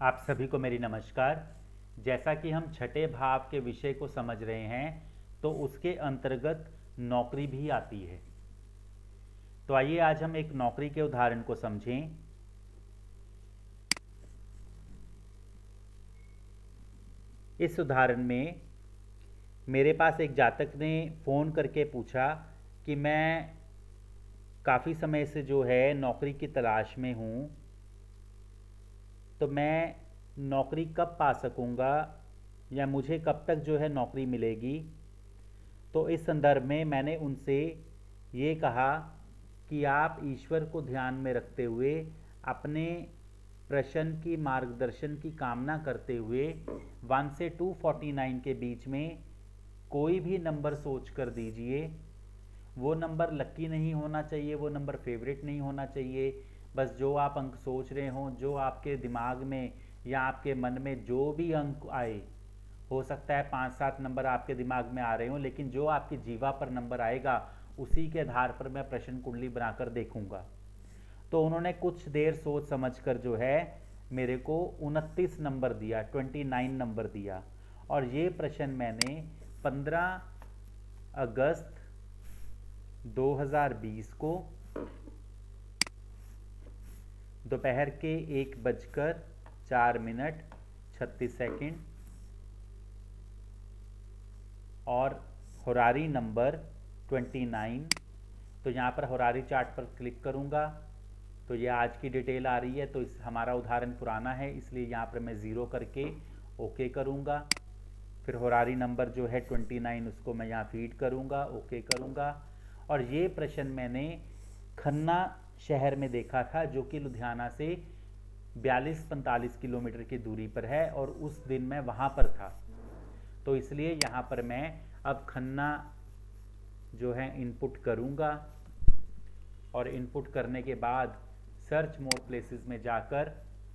आप सभी को मेरी नमस्कार। जैसा कि हम छठे भाव के विषय को समझ रहे हैं, तो उसके अंतर्गत नौकरी भी आती है। तो आइए आज हम एक नौकरी के उदाहरण को समझें। इस उदाहरण में मेरे पास एक जातक ने फ़ोन करके पूछा कि मैं काफ़ी समय से जो है नौकरी की तलाश में हूँ, तो मैं नौकरी कब पा सकूँगा या मुझे कब तक जो है नौकरी मिलेगी। तो इस संदर्भ में मैंने उनसे ये कहा कि आप ईश्वर को ध्यान में रखते हुए अपने प्रश्न की मार्गदर्शन की कामना करते हुए 1 से 249 के बीच में कोई भी नंबर सोच कर दीजिए। वो नंबर लकी नहीं होना चाहिए, वो नंबर फेवरेट नहीं होना चाहिए। बस जो आप अंक सोच रहे हों, जो आपके दिमाग में या आपके मन में जो भी अंक आए, हो सकता है 5-7 नंबर आपके दिमाग में आ रहे हों, लेकिन जो आपकी जीवा पर नंबर आएगा उसी के आधार पर मैं प्रश्न कुंडली बनाकर देखूंगा। तो उन्होंने कुछ देर सोच समझ कर जो है मेरे को 29 नंबर दिया, 29 नंबर दिया। और ये प्रश्न मैंने 15 अगस्त 2020 को दोपहर के 1:04:36 और होरारी नंबर 29। तो यहाँ पर होरारी चार्ट पर क्लिक करूँगा तो ये आज की डिटेल आ रही है। तो इस हमारा उदाहरण पुराना है, इसलिए यहाँ पर मैं ज़ीरो करके ओके करूँगा। फिर होरारी नंबर जो है 29 उसको मैं यहाँ फीड करूँगा, ओके करूँगा। और ये प्रश्न मैंने खन्ना शहर में देखा था, जो कि लुधियाना से 42-45 किलोमीटर की दूरी पर है, और उस दिन मैं वहाँ पर था। तो इसलिए यहाँ पर मैं अब खन्ना जो है इनपुट करूँगा, और इनपुट करने के बाद सर्च मोर प्लेसेस में जाकर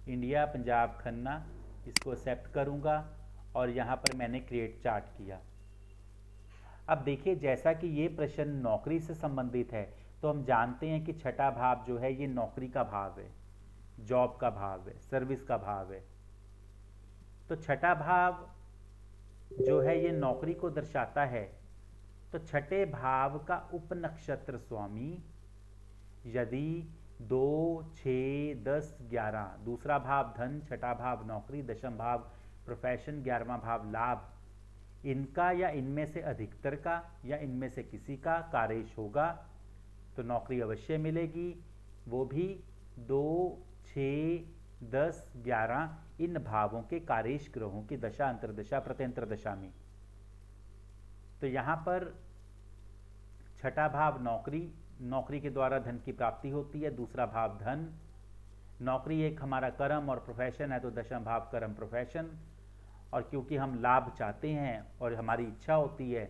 इंडिया पंजाब खन्ना इसको एक्सेप्ट करूँगा, और यहाँ पर मैंने क्रिएट चार्ट किया। अब देखिए, जैसा कि ये प्रश्न नौकरी से संबंधित है, तो हम जानते हैं कि छठा भाव जो है ये नौकरी का भाव है, जॉब का भाव है, सर्विस का भाव है। तो छठा भाव जो है ये नौकरी को दर्शाता है। तो छठे भाव का उपनक्षत्र स्वामी यदि 2, 6, 10, 11, दूसरा भाव धन, छठा भाव नौकरी, दशम भाव प्रोफेशन, 11वां भाव लाभ, इनका या इनमें से अधिकतर का या इनमें से किसी का कारेश होगा तो नौकरी अवश्य मिलेगी। वो भी 2, 6, 10, 11 इन भावों के कारेश ग्रहों की दशा, अंतरदशा, प्रत्यंतर दशा में। तो यहाँ पर छठा भाव नौकरी, नौकरी के द्वारा धन की प्राप्ति होती है। दूसरा भाव धन, नौकरी एक हमारा कर्म और प्रोफेशन है, तो दशम भाव कर्म प्रोफेशन। और क्योंकि हम लाभ चाहते हैं और हमारी इच्छा होती है,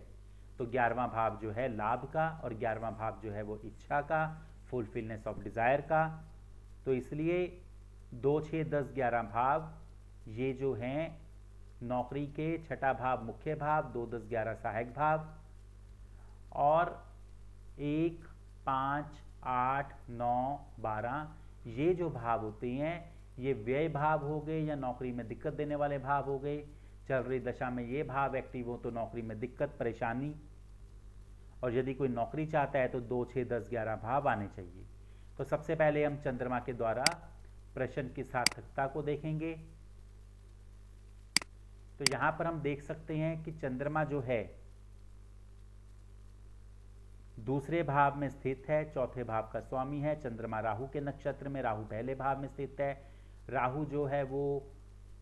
तो 11वां भाव जो है लाभ का, और 11वां भाव जो है वो इच्छा का, फुलफिलनेस ऑफ डिज़ायर का। तो इसलिए 2, 6, 10, 11 भाव ये जो हैं नौकरी के, छठा भाव मुख्य भाव, 2, 10, 11 सहायक भाव, और 1, 5, 8, 9, 12 ये जो भाव होते हैं ये व्यय भाव हो गए या नौकरी में दिक्कत देने वाले भाव हो गए। चल रही दशा में ये भाव एक्टिव हो तो नौकरी में दिक्कत, परेशानी। और यदि कोई नौकरी चाहता है तो 2, 6, 10, 11 भाव आने चाहिए। तो सबसे पहले हम चंद्रमा के द्वारा प्रश्न की सार्थकता को देखेंगे। तो यहां पर हम देख सकते हैं कि चंद्रमा जो है दूसरे भाव में स्थित है, चौथे भाव का स्वामी है। चंद्रमा राहु के नक्षत्र में, राहु पहले भाव में स्थित है। राहु जो है वो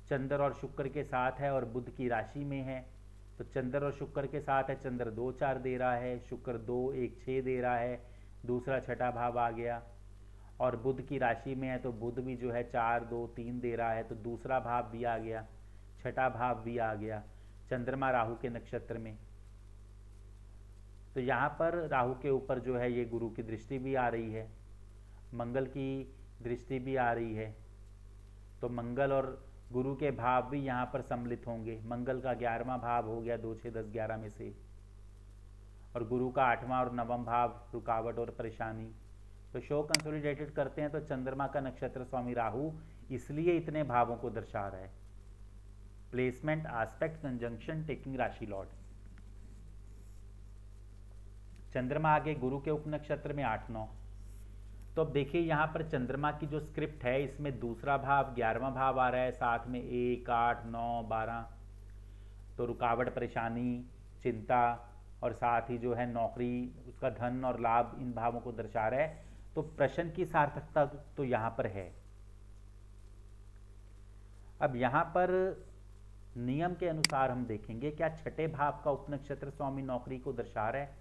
चंद्र और शुक्र के साथ है और बुध की राशि में है। तो चंद्र और शुक्र के साथ है, चंद्र 2, 4 दे रहा है, शुक्र 2, 1, 6 दे रहा है, दूसरा छठा भाव आ गया। और बुध की राशि में है तो बुध भी जो है 4, 2, 3 दे रहा है, तो दूसरा भाव भी आ गया, छठा भाव भी आ गया, चंद्रमा राहु के नक्षत्र में। तो यहाँ पर राहु के ऊपर जो है ये गुरु की दृष्टि भी आ रही है, मंगल की दृष्टि भी आ रही है। तो मंगल और गुरु के भाव भी यहाँ पर सम्मिलित होंगे। मंगल का 11वां भाव हो गया 2, 6, 10, 11 में से, और गुरु का 8वां और 9वां भाव रुकावट और परेशानी। तो शो कंसोलिडेटेड करते हैं तो चंद्रमा का नक्षत्र स्वामी राहु इसलिए इतने भावों को दर्शा रहा है। प्लेसमेंट, एस्पेक्ट, कंजंक्शन, टेकिंग राशि लॉर्ड। चंद्रमा आगे गुरु के उपनक्षत्र में 8-9। तो अब देखिए यहाँ पर चंद्रमा की जो स्क्रिप्ट है इसमें दूसरा भाव 11वां भाव आ रहा है, साथ में 1, 8, 9, 12। तो रुकावट, परेशानी, चिंता और साथ ही जो है नौकरी, उसका धन और लाभ, इन भावों को दर्शा रहा है। तो प्रश्न की सार्थकता तो यहाँ पर है। अब यहाँ पर नियम के अनुसार हम देखेंगे क्या छठे भाव का उपनक्षत्र स्वामी नौकरी को दर्शा रहा है।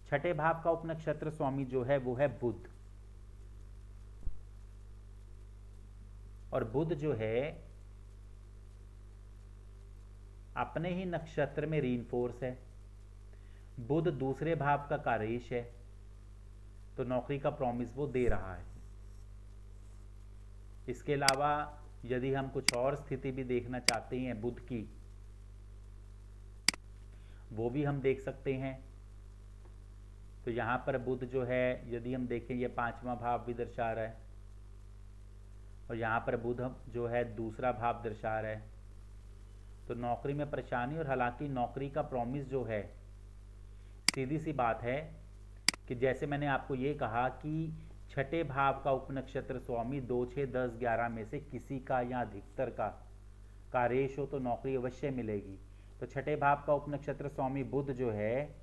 छठे भाव का उपनक्षत्र स्वामी जो है वो है बुध, और बुध जो है अपने ही नक्षत्र में रीइंफोर्स है। बुध दूसरे भाव का कारयेश है, तो नौकरी का प्रॉमिस वो दे रहा है। इसके अलावा यदि हम कुछ और स्थिति भी देखना चाहते हैं बुध की, वो भी हम देख सकते हैं। तो यहां पर बुध जो है यदि हम देखें ये 5वां भाव भी दर्शा रहा है, और यहां पर बुध जो है दूसरा भाव दर्शा रहा है। तो नौकरी में परेशानी, और हालांकि नौकरी का प्रॉमिस जो है, सीधी सी बात है कि जैसे मैंने आपको ये कहा कि छठे भाव का उपनक्षत्र स्वामी 2, 6, 10, 11 में से किसी का या अधिकतर का कार्येश हो तो नौकरी अवश्य मिलेगी। तो छठे भाव का उपनक्षत्र स्वामी बुध जो है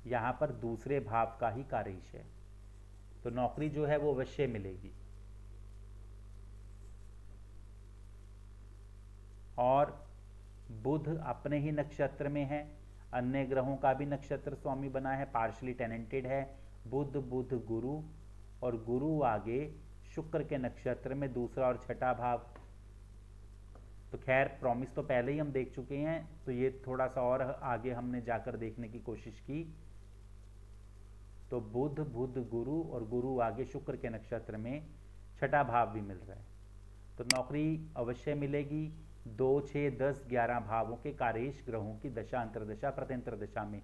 यहां पर दूसरे भाव का ही कार्येश है, तो नौकरी जो है वो अवश्य मिलेगी। और बुध अपने ही नक्षत्र में है, अन्य ग्रहों का भी नक्षत्र स्वामी बना है, पार्शली टेनेंटेड है। बुध, बुध, गुरु, और गुरु आगे शुक्र के नक्षत्र में दूसरा और छठा भाव। तो खैर प्रॉमिस तो पहले ही हम देख चुके हैं, तो ये थोड़ा सा और आगे हमने जाकर देखने की कोशिश की। तो बुध, बुध, गुरु, और गुरु आगे शुक्र के नक्षत्र में छठा भाव भी मिल रहा है, तो नौकरी अवश्य मिलेगी। 2, 6, 10, 11 भावों के कार्येश ग्रहों की दशा, अंतरदशा, प्रत्यंतर दशा में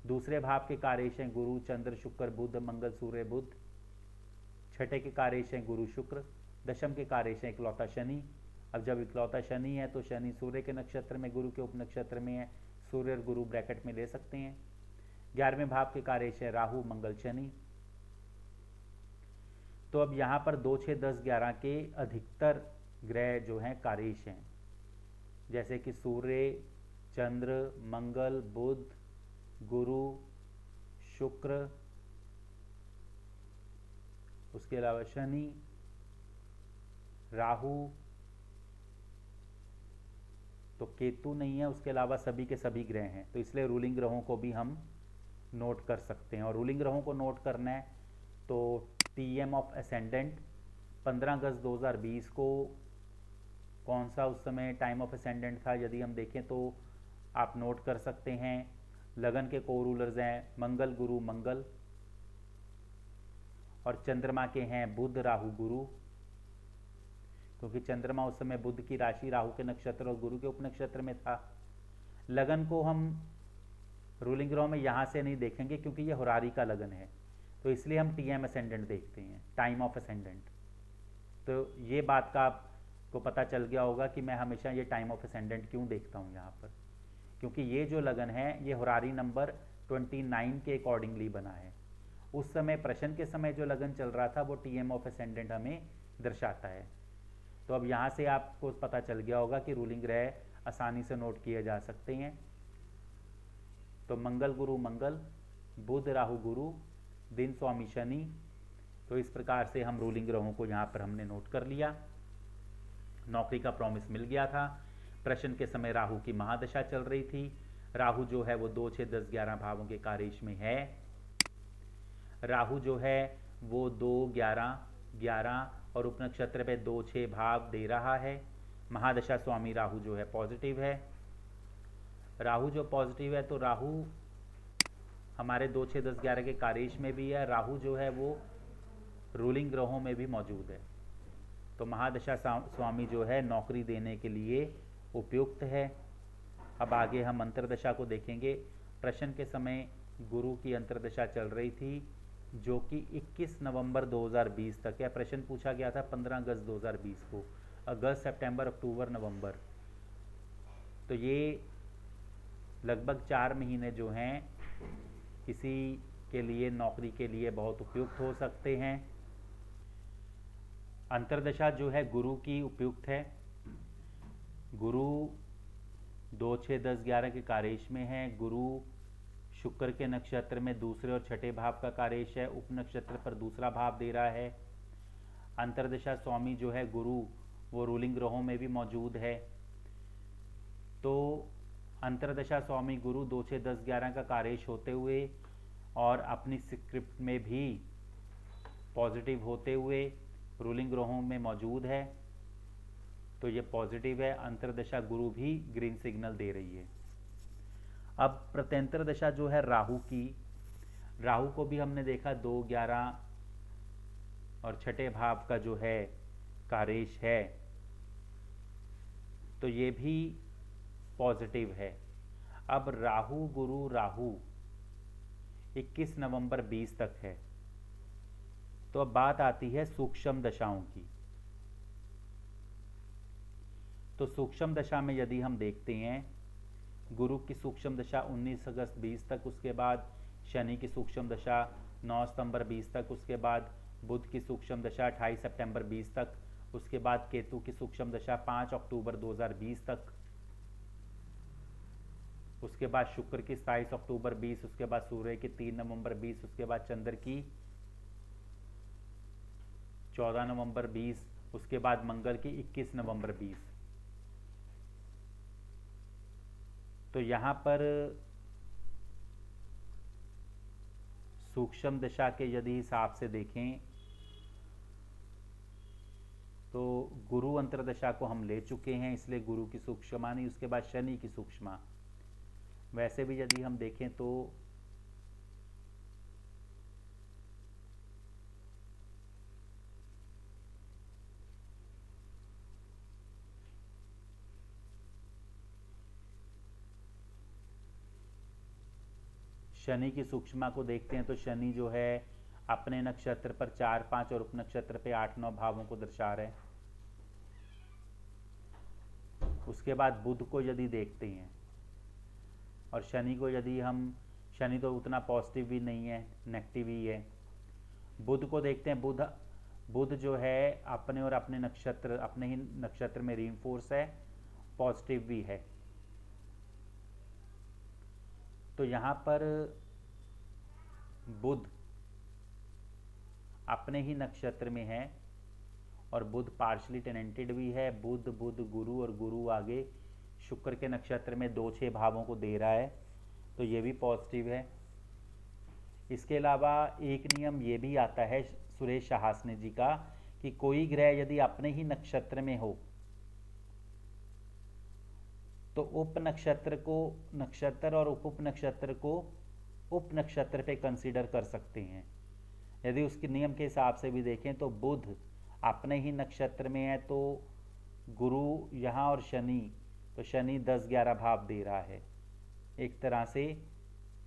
दूसरे भाव के कार्येश हैं गुरु, चंद्र, शुक्र, बुध, मंगल, सूर्य, बुध। छठे के कार्येश हैं गुरु, शुक्र। दशम के कार्येश हैं इकलौता शनि। अब जब इकलौता शनि है तो शनि सूर्य के नक्षत्र में, गुरु के उपनक्षत्र में है। सूर्य और गुरु ब्रैकेट में ले सकते हैं। 11वें भाव के कार्येश है राहु, मंगल, शनि। तो अब यहाँ पर 2, 6, 10, 11 के अधिकतर ग्रह जो हैं कार्येश हैं, जैसे कि सूर्य, चंद्र, मंगल, बुध, गुरु, शुक्र, उसके अलावा शनि, राहु, तो केतु नहीं है, उसके अलावा सभी के सभी ग्रह हैं। तो इसलिए रूलिंग ग्रहों को भी हम नोट कर सकते हैं। और रूलिंग ग्रहों को नोट करना है तो टीएम ऑफ असेंडेंट 15 अगस्त 2020 को कौन सा उस समय टाइम ऑफ असेंडेंट था यदि हम देखें तो आप नोट कर सकते हैं। लगन के को रूलर्स हैं मंगल, गुरु, मंगल, और चंद्रमा के हैं बुध, राहु, गुरु, क्योंकि चंद्रमा उस समय बुध की राशि, राहु के नक्षत्र और गुरु के उपनक्षत्र में था। लगन को हम रूलिंग ग्रह में यहां से नहीं देखेंगे क्योंकि ये होरारी का लगन है, तो इसलिए हम टीएम असेंडेंट देखते हैं, टाइम ऑफ असेंडेंट। तो ये बात का आपको पता चल गया होगा कि मैं हमेशा ये टाइम ऑफ असेंडेंट क्यों देखता हूँ यहाँ पर, क्योंकि ये जो लगन है ये होरारी नंबर 29 के अकॉर्डिंगली बना है। उस समय प्रश्न के समय जो लगन चल रहा था वो टीएम ऑफ असेंडेंट हमें दर्शाता है। तो अब यहाँ से आपको पता चल गया होगा कि रूलिंग ग्रह आसानी से नोट किए जा सकते हैं। तो मंगल, गुरु, मंगल, बुध, राहु, गुरु, दिन स्वामी शनि। तो इस प्रकार से हम रूलिंग ग्रहों को यहाँ पर हमने नोट कर लिया। नौकरी का प्रॉमिस मिल गया था। प्रश्न के समय राहु की महादशा चल रही थी। राहु जो है वो 2, 6, 10, 11 भावों के कार्येश में है। राहु जो है वो 2, 11, 11 और उपनक्षत्र पे 2, 6 भाव दे रहा है। महादशा स्वामी राहु जो है पॉजिटिव है। राहु जो पॉजिटिव है तो राहु हमारे 2, 6, 10, 11 के कार्येश में भी है। राहु जो है वो रूलिंग ग्रहों में भी मौजूद है। तो महादशा स्वामी जो है नौकरी देने के लिए उपयुक्त है। अब आगे हम अंतरदशा को देखेंगे। प्रश्न के समय गुरु की अंतरदशा चल रही थी। जो कि 21 नवंबर 2020 तक है। प्रश्न पूछा गया था 15 अगस्त 2020 को, अगस्त, सितंबर, अक्टूबर, नवंबर। तो ये लगभग 4 महीने जो हैं किसी के लिए, नौकरी के लिए बहुत उपयुक्त हो सकते हैं। अंतर्दशा जो है गुरु की उपयुक्त है। गुरु 2, 6, 10, 11 के कार्येश में है। गुरु शुक्र के नक्षत्र में दूसरे और छठे भाव का कार्येश है, उप नक्षत्र पर दूसरा भाव दे रहा है। अंतर्दशा स्वामी जो है गुरु, वो रूलिंग ग्रहों में भी मौजूद है। तो अंतर्दशा स्वामी गुरु 2, 6, 10, 11 का कार्येश होते हुए और अपनी स्क्रिप्ट में भी पॉजिटिव होते हुए रूलिंग ग्रहों में मौजूद है, तो ये पॉजिटिव है। अंतर्दशा गुरु भी ग्रीन सिग्नल दे रही है। अब प्रत्यंतर दशा जो है राहु की, राहु को भी हमने देखा 2, 11 और छठे भाव का जो है कार्येश है, तो ये भी पॉजिटिव है। अब राहु गुरु राहु 21 नवंबर 20 तक है। तो अब बात आती है सूक्ष्म दशाओं की। तो सूक्ष्म दशा में यदि हम देखते हैं, गुरु की सूक्ष्म दशा 19 अगस्त 20 तक, उसके बाद शनि की सूक्ष्म दशा 9 सितंबर 20 तक, उसके बाद बुध की सूक्ष्म दशा 28 सितंबर 20 तक, उसके बाद केतु की सूक्ष्म दशा 5 अक्टूबर 2020 तक, उसके बाद शुक्र की 27 अक्टूबर 20, उसके बाद सूर्य की 3 नवंबर 20, उसके बाद चंद्र की 14 नवंबर 20, उसके बाद मंगल की 21 नवंबर 20। तो यहाँ पर सूक्ष्म दशा के यदि हिसाब से देखें तो गुरु अंतर्दशा को हम ले चुके हैं, इसलिए गुरु की सूक्ष्मा नहीं। उसके बाद शनि की सूक्ष्मा। वैसे भी यदि हम देखें तो शनि की सूक्ष्मा को देखते हैं तो शनि जो है अपने नक्षत्र पर 4, 5 और उप नक्षत्र पे 8, 9 भावों को दर्शा रहे हैं। उसके बाद बुध को यदि देखते हैं और शनि को यदि हम, शनि तो उतना पॉजिटिव भी नहीं है, नेगेटिव ही है। बुध को देखते हैं, बुध जो है अपने और अपने नक्षत्र, अपने ही नक्षत्र में रीइंफोर्स है, पॉजिटिव भी है। तो यहाँ पर बुध अपने ही नक्षत्र में है और बुध पार्शली टेनेंटेड भी है। बुध गुरु और गुरु आगे शुक्र के नक्षत्र में 2, 6 भावों को दे रहा है, तो ये भी पॉजिटिव है। इसके अलावा एक नियम ये भी आता है सुरेश शाहासने जी का कि कोई ग्रह यदि अपने ही नक्षत्र में हो तो उप नक्षत्र को नक्षत्र और उप नक्षत्र को उप नक्षत्र पे कंसीडर कर सकते हैं। यदि उसके नियम के हिसाब से भी देखें तो बुध अपने ही नक्षत्र में है तो गुरु यहाँ और शनि, तो शनि 10, 11 भाव दे रहा है एक तरह से।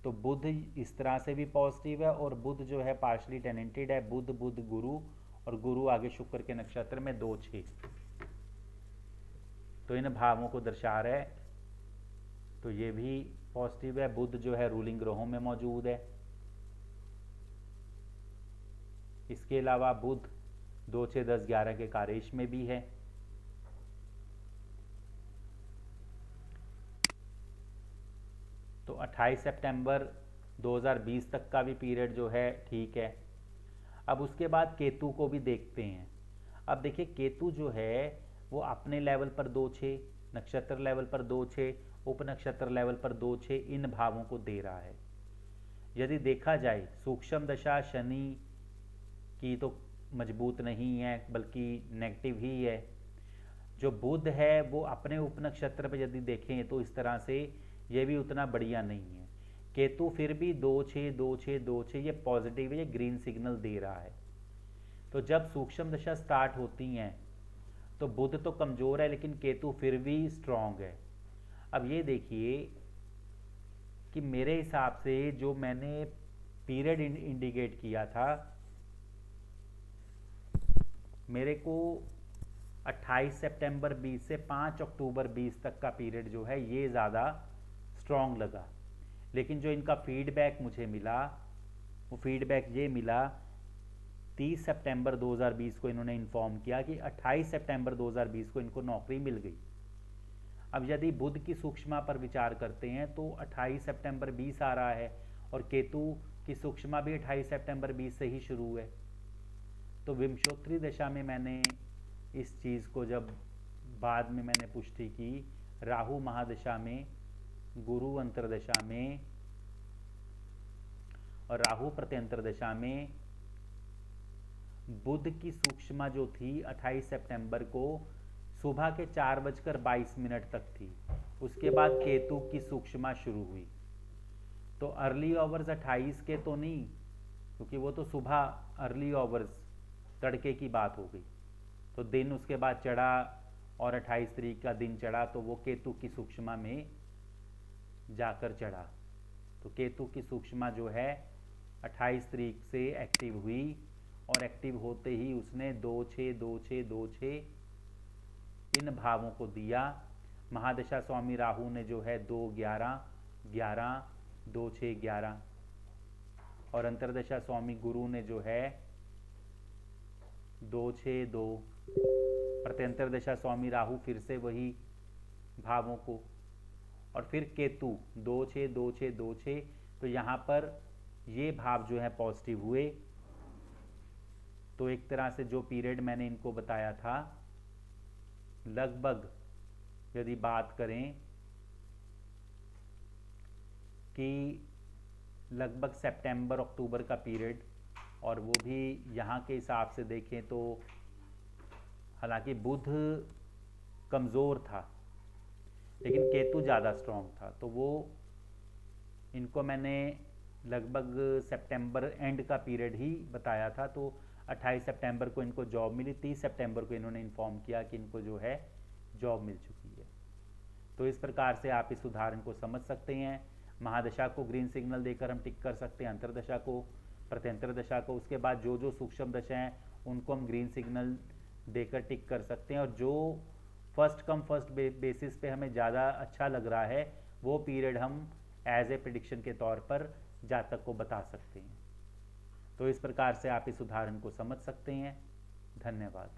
तो बुध इस तरह से भी पॉजिटिव है और बुध जो है पार्शली टेनेंटेड है। बुध गुरु और गुरु आगे शुक्र के नक्षत्र में 2, 6, तो इन भावों को दर्शा रहा है, तो ये भी पॉजिटिव है। बुध जो है रूलिंग ग्रहों में मौजूद है। इसके अलावा बुध 2, 6, 10, 11 के कार्येश में भी है। तो 28 सितंबर 2020 तक का भी पीरियड जो है ठीक है। अब उसके बाद केतु को भी देखते हैं। अब देखिए केतु जो है वो अपने लेवल पर 2, 6, नक्षत्र लेवल पर 2, 6, उप नक्षत्र लेवल पर 2, 6 इन भावों को दे रहा है। यदि देखा जाए सूक्ष्म दशा शनि की तो मजबूत नहीं है बल्कि नेगेटिव ही है। जो बुध है वो अपने उप नक्षत्र पर यदि देखें तो इस तरह से ये भी उतना बढ़िया नहीं है। केतु फिर भी 2, 6, 2, 6, 2, 6 ये पॉजिटिव है, ये ग्रीन सिग्नल दे रहा है। तो जब सूक्ष्म दशा स्टार्ट होती हैं तो बुध तो कमजोर है लेकिन केतु फिर भी स्ट्रांग है। अब ये देखिए कि मेरे हिसाब से जो मैंने पीरियड इंडिकेट किया था, मेरे को 28 सितंबर 20 से 5 अक्टूबर 20 तक का पीरियड जो है ये ज़्यादा स्ट्रॉन्ग लगा। लेकिन जो इनका फीडबैक मुझे मिला वो फीडबैक ये मिला 30 सितंबर 2020 को इन्होंने इन्फॉर्म किया कि 28 सितंबर 2020 को इनको नौकरी मिल गई। अब यदि बुध की सूक्ष्मा पर विचार करते हैं तो 28 सितंबर 20 आ रहा है और केतु की सूक्ष्मा भी 28 सितंबर 20 से ही शुरू है। तो विंशोत्तरी दशा में मैंने इस चीज़ को जब बाद में मैंने पुष्टि की, राहु महादशा में, गुरु अंतरदशा में और राहु प्रत्यंतर दशा में बुध की सूक्ष्मा जो थी 28 सितंबर को सुबह के 4:22 तक थी। उसके बाद केतु की सूक्ष्मा शुरू हुई। तो अर्ली आवर्स 28 के तो नहीं, क्योंकि वो तो सुबह अर्ली आवर्स तड़के की बात हो गई। तो दिन उसके बाद चढ़ा और 28 तारीख का दिन चढ़ा तो वो केतु की सूक्ष्मा में जाकर चढ़ा। तो केतु की सूक्ष्मा जो है 28 तारीख से एक्टिव हुई और एक्टिव होते ही उसने 2-6-2-6-2-6 इन भावों को दिया। महादशा स्वामी राहु ने जो है 2-11-11 2-6-11 और अंतरदशा स्वामी गुरु ने जो है 2-6-2, प्रत्यंतर दशा स्वामी राहु फिर से वही भावों को, और फिर केतु 2-6-2-6-2-6। तो यहाँ पर ये भाव जो है पॉजिटिव हुए। तो एक तरह से जो पीरियड मैंने इनको बताया था, लगभग यदि बात करें कि लगभग सितंबर अक्टूबर का पीरियड, और वो भी यहाँ के हिसाब से देखें तो हालांकि बुध कमज़ोर था लेकिन केतु ज़्यादा स्ट्रॉन्ग था, तो वो इनको मैंने लगभग सितंबर एंड का पीरियड ही बताया था। तो 28 सितंबर को इनको जॉब मिली, 30 सितंबर को इन्होंने इन्फॉर्म किया कि इनको जो है जॉब मिल चुकी है। तो इस प्रकार से आप इस उदाहरण को समझ सकते हैं। महादशा को ग्रीन सिग्नल देकर हम टिक कर सकते हैं, अंतरदशा को, प्रत्यंतर दशा को। उसके बाद जो जो सूक्ष्म दशा हैं उनको हम ग्रीन सिग्नल देकर टिक कर सकते हैं, और जो फर्स्ट कम फर्स्ट बेसिस पे हमें ज़्यादा अच्छा लग रहा है वो पीरियड हम एज ए प्रिडिक्शन के तौर पर जातक को बता सकते हैं। तो इस प्रकार से आप इस उदाहरण को समझ सकते हैं। धन्यवाद।